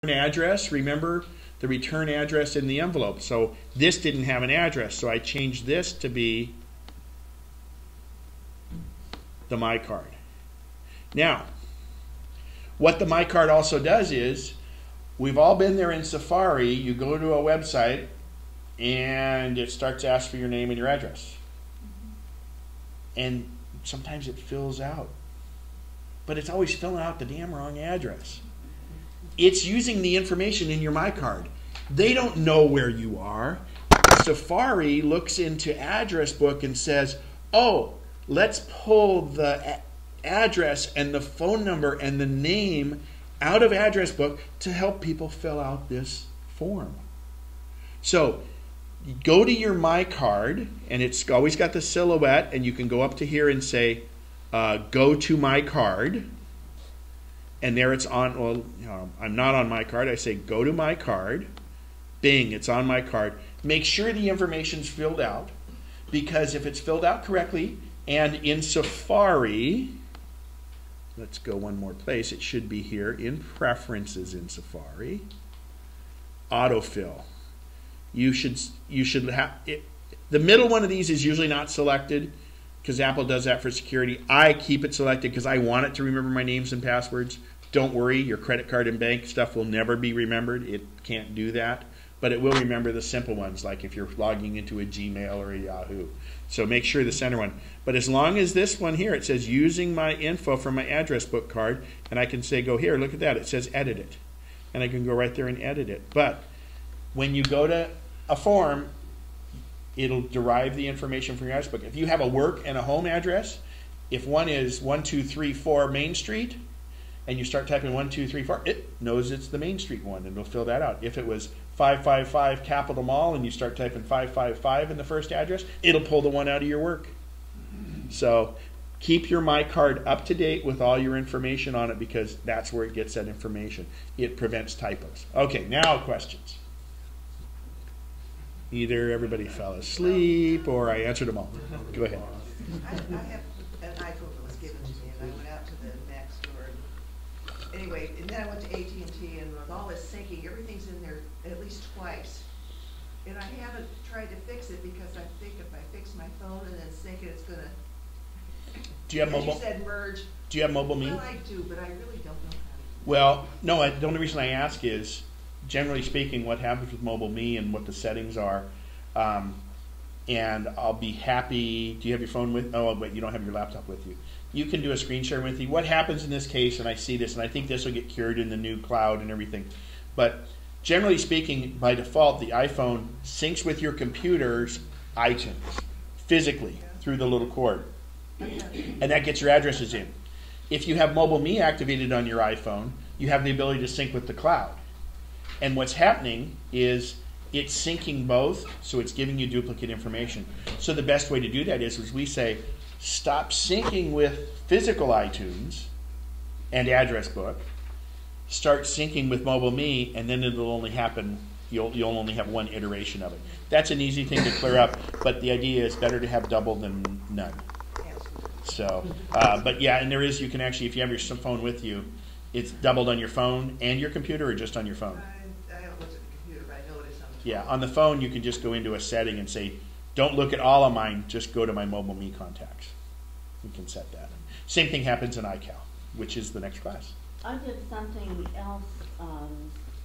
address, remember the return address in the envelope. So this didn't have an address, so I changed this to be the My Card. Now, what the My Card also does is, we've all been there in Safari. You go to a website and it starts to ask for your name and your address. And sometimes it fills out. But it's always filling out the damn wrong address. It's using the information in your My Card. They don't know where you are. Safari looks into Address Book and says, oh, let's pull the address and the phone number and the name out of Address Book to help people fill out this form. So you go to your My Card, and it's always got the silhouette, and you can go up to here and say, go to My Card. And there it's on. Well, I'm not on My Card. I say go to My Card. Bing, it's on My Card. Make sure the information's filled out, because if it's filled out correctly and in Safari, let's go one more place. It should be here in Preferences in Safari. Autofill. You should have it. The middle one of these is usually not selected, because Apple does that for security. I keep it selected because I want it to remember my names and passwords. Don't worry, your credit card and bank stuff will never be remembered. It can't do that. But it will remember the simple ones, like if you're logging into a Gmail or a Yahoo. So make sure the center one. But as long as this one here, it says using my info from my address book card, and I can say go here, look at that, it says edit it. And I can go right there and edit it. But when you go to a form, it'll derive the information from your address book. If you have a work and a home address, if one is 1234 Main Street, and you start typing 1234, it knows it's the Main Street one, and it'll fill that out. If it was 555 Capitol Mall, and you start typing 555 in the first address, it'll pull the one out of your work. So keep your My Card up to date with all your information on it, because that's where it gets that information. It prevents typos. Okay, now questions. Either everybody fell asleep or I answered them all. Go ahead. I have an iPhone that was given to me, and I went out to the Mac store. Anyway, and then I went to AT&T, and with all this syncing, everything's in there at least twice. And I haven't tried to fix it because I think if I fix my phone and then sync it, it's going to... Do you have mobile? You said merge. Do you have mobile me? Well, I do, but I really don't know how to. Well, no, the only reason I ask is, generally speaking, what happens with mobile me and what the settings are. And I'll be happy. Do you have your phone with? Oh, wait, you don't have your laptop with you. You can do a screen share with you. What happens in this case, and I see this, and I think this will get cured in the new cloud and everything, but generally speaking, by default, the iPhone syncs with your computer's iTunes physically through the little cord, and that gets your addresses in. If you have mobile me activated on your iPhone, you have the ability to sync with the cloud. And what's happening is it's syncing both, so it's giving you duplicate information. So the best way to do that is we say, stop syncing with physical iTunes and address book, start syncing with mobile me, and then it'll only happen, you'll only have one iteration of it. That's an easy thing to clear up, but the idea is better to have double than none. So, but yeah, and there is, you can actually, if you have your phone with you, it's doubled on your phone and your computer, or just on your phone? I don't look at the computer, but I know it is on the phone. Yeah, on the phone you can just go into a setting and say, don't look at all of mine, just go to my mobile me contacts. You can set that. Same thing happens in iCal, which is the next class. I did something else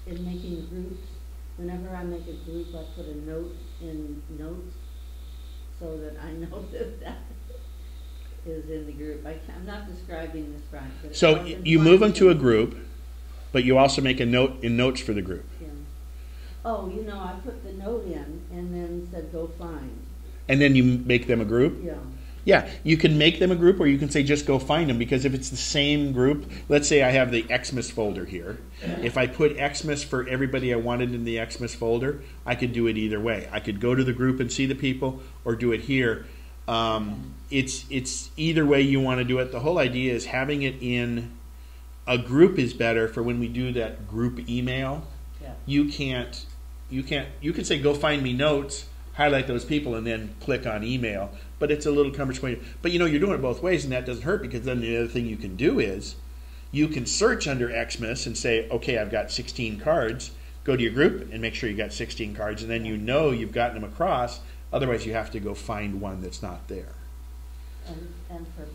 in making groups. Whenever I make a group, I put a note in notes so that I know that that is in the group. I'm not describing this right. But so you move them to a group, but you also make a note in notes for the group. Yeah. Oh, you know, I put the note in and then said go find. And then you make them a group? Yeah. Yeah, you can make them a group, or you can say just go find them, because if it's the same group, let's say I have the Xmas folder here. If I put Xmas for everybody I wanted in the Xmas folder, I could do it either way. I could go to the group and see the people, or do it here. It's either way you want to do it. The whole idea is having it in a group is better for when we do that group email. Yeah. You can say go find me notes, highlight those people, and then click on email. But it's a little cumbersome. But you know, you're doing it both ways, and that doesn't hurt, because then the other thing you can do is You can search under Xmas and say, okay, I've got 16 cards. Go to your group and make sure you got 16 cards, and then you know you've gotten them across. Otherwise, you have to go find one that's not there. And for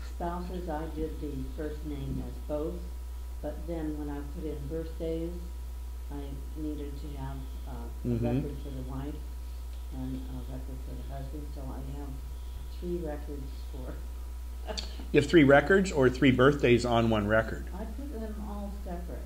spouses, I did the first name as both, but then when I put in birthdays, I needed to have a record for the wife and a record for the husband, so I have 3 records for. You have 3 records or 3 birthdays on one record? I put them all separate.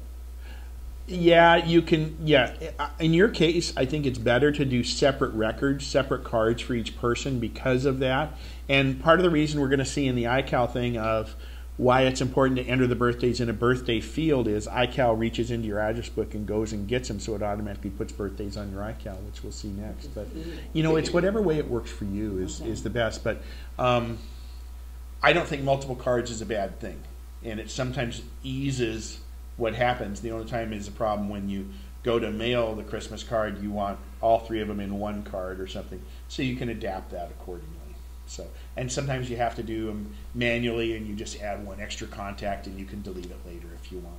Yeah, you can, yeah. In your case, I think it's better to do separate records, separate cards for each person because of that. And part of the reason we're going to see in the iCal thing of why it's important to enter the birthdays in a birthday field is iCal reaches into your address book and goes and gets them, so it automatically puts birthdays on your iCal, which we'll see next. But, you know, it's whatever way it works for you is the best. But I don't think multiple cards is a bad thing. And it sometimes eases what happens. The only time is a problem when you go to mail the Christmas card, you want all 3 of them in one card or something. So you can adapt that accordingly. So, and sometimes you have to do them manually and you just add 1 extra contact and you can delete it later if you want.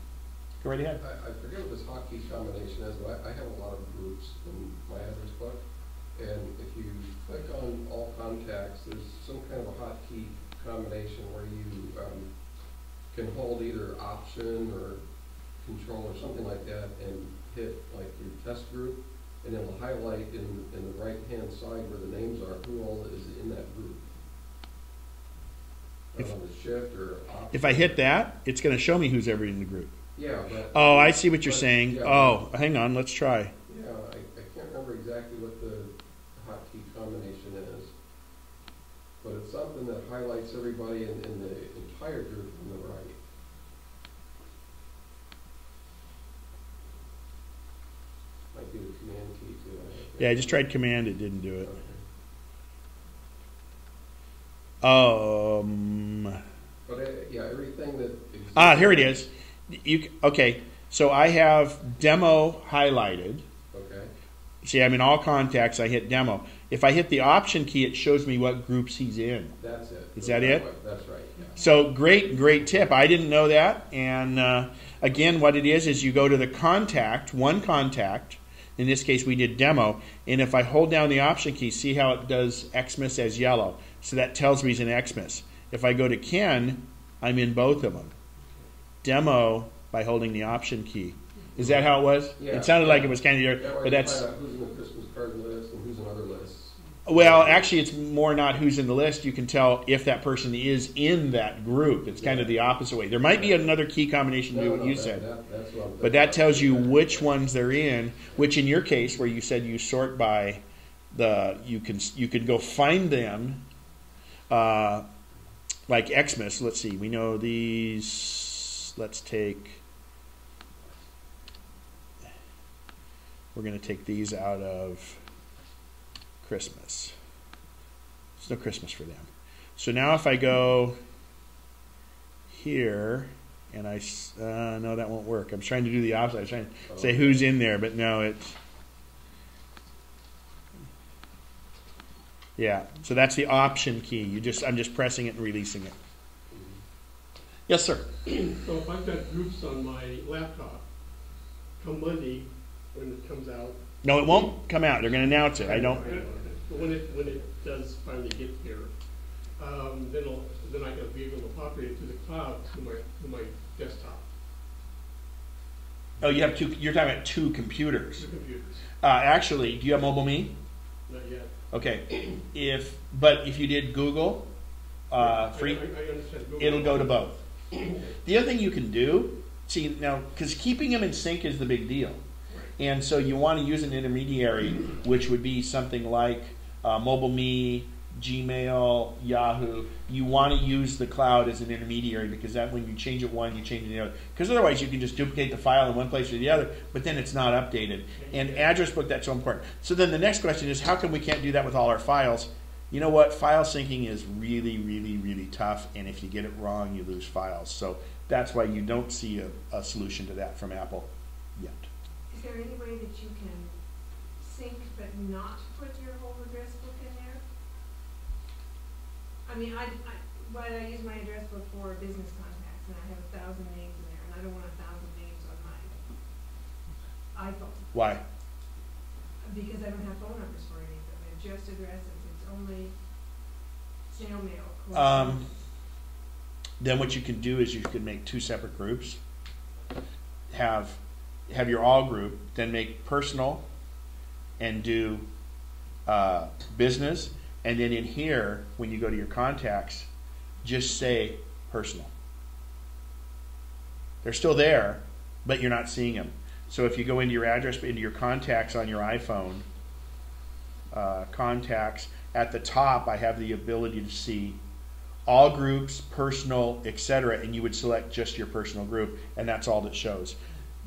Go right ahead. I forget what this hotkey combination is, but I have a lot of groups in my address book. And if you click on all contacts, there's some kind of a hotkey combination where you can hold either option or control or something like that and hit like your test group, and it'll highlight in the right hand side where the names are who all is in that group. On the shift or option. If I hit that, it's going to show me who's ever in the group. Yeah. But, oh, I see what you're saying. Yeah, oh, hang on, let's try. Yeah, I can't remember exactly what the hotkey combination is, but it's something that highlights everybody in the entire group on the right. Might be the command key too. Yeah, I just tried command, it didn't do it. Okay. But yeah, everything that exists. Here it is. Okay, so I have demo highlighted. Okay. See, I'm in all contacts, I hit demo. If I hit the option key, it shows me what groups he's in. That's it. Is that it? That's right. Yeah. So great tip. I didn't know that. And again, what it is you go to the contact, 1 contact. In this case, we did demo. And if I hold down the option key, see how it does Xmas as yellow. So that tells me he's in Xmas. If I go to Ken, I'm in both of them. Demo by holding the option key. Is that how it was? Yeah. It sounded like it was kind of, but that's. Find out who's in the Christmas card list and who's in other lists. Well, actually, it's more not who's in the list. You can tell if that person is in that group. It's kind of the opposite way. There might be another key combination to do what you said. That's what but that tells you which ones they're in, which in your case, where you said you sort by the, you can go find them, like Xmas. Let's see, we know these, we're going to take these out of Christmas. There's no Christmas for them. So now if I go here and I no, that won't work. I'm trying to do the opposite. I was trying to say who's in there, but no, it's yeah. So that's the option key. I'm just pressing it and releasing it. Yes, sir. So if I've got groups on my laptop, come Monday when it comes out. No, it won't come out. They're going to announce it. I don't. But when it does finally get here, then I can be able to populate it to the cloud to my desktop. Oh, you have 2. You're talking about 2 computers. 2 computers. Actually, do you have Mobile Me? Not yet. Okay. But if you did Google free, I understand. Google. It'll go to both. The other thing you can do, see now, because keeping them in sync is the big deal. And so you want to use an intermediary, which would be something like Mobile Me, Gmail, Yahoo. You want to use the cloud as an intermediary because that when you change it one, you change it the other. Because otherwise you can just duplicate the file in one place or the other, but then it's not updated. And address book, that's so important. So then the next question is, how come we can't do that with all our files? You know what? File syncing is really, really, really tough, and if you get it wrong, you lose files. So that's why you don't see a solution to that from Apple yet. Is there any way that you can sync but not put your whole address book in there? I mean, But I use my address book for business contacts, and I have 1,000 names in there, and I don't want 1,000 names on my iPhone, Why? because I don't have phone numbers for any of them, they're just addresses, it's only snail mail. correspondence. Then what you can do is you can make 2 separate groups. Have your all group, then make personal, and do business, and then in here, when you go to your contacts, just say personal. They're still there, but you're not seeing them. So if you go into your address, into your contacts on your iPhone, contacts, at the top I have the ability to see all groups, personal, etc., and you would select just your personal group, and that's all that shows.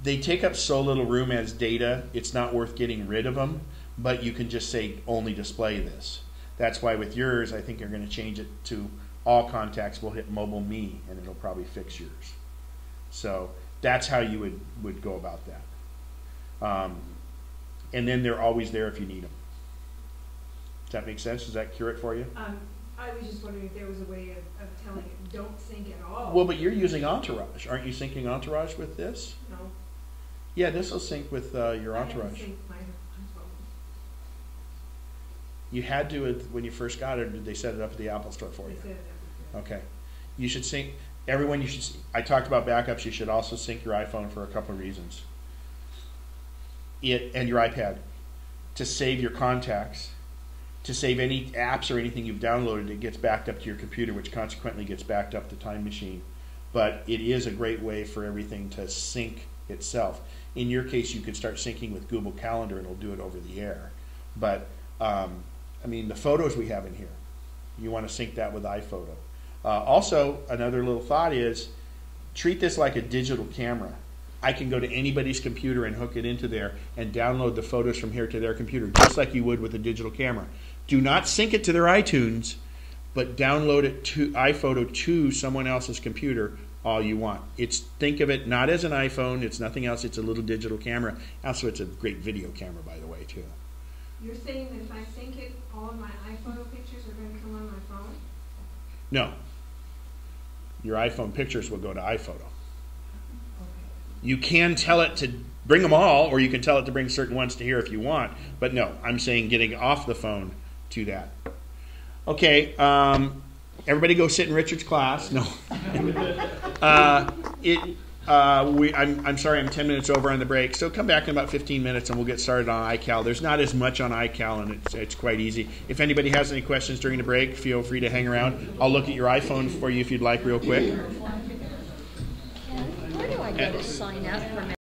They take up so little room as data, it's not worth getting rid of them, but you can just say only display this. That's why with yours, I think you're going to change it to all contacts will hit mobile me, and it'll probably fix yours. So that's how you would go about that. And then they're always there if you need them. Does that make sense? Does that cure it for you? I was just wondering if there was a way of telling it, don't sync at all. Well, but you're using Entourage. Aren't you syncing Entourage with this? No. Yeah, this will sync with your I haven't Entourage. synced my iPhone. You had to when you first got it, or did they set it up at the Apple Store for They you? said that. Okay. You should sync, everyone you should, I talked about backups, you should also sync your iPhone for a couple of reasons. And your iPad. To save your contacts, to save any apps or anything you've downloaded, it gets backed up to your computer, which consequently gets backed up to Time Machine. But it is a great way for everything to sync itself. In your case, you could start syncing with Google Calendar and it'll do it over the air. But, I mean, the photos we have in here, you want to sync that with iPhoto. Also, another little thought is, treat this like a digital camera. I can go to anybody's computer and hook it into there and download the photos from here to their computer, just like you would with a digital camera. Do not sync it to their iTunes, but download it to iPhoto to someone else's computer all you want. Think of it not as an iPhone, it's nothing else, it's a little digital camera. Also, it's a great video camera, by the way, too. You're saying that if I sync it, all of my iPhoto pictures are going to come on my phone? No. Your iPhone pictures will go to iPhoto. You can tell it to bring them all, or you can tell it to bring certain ones to here if you want. But no, I'm saying getting off the phone to that. Okay, everybody go sit in Richard's class. No. I'm sorry, I'm 10 minutes over on the break. So come back in about 15 minutes and we'll get started on iCal. There's not as much on iCal, and it's quite easy. If anybody has any questions during the break, feel free to hang around. I'll look at your iPhone for you if you'd like real quick. Where do I go to sign up for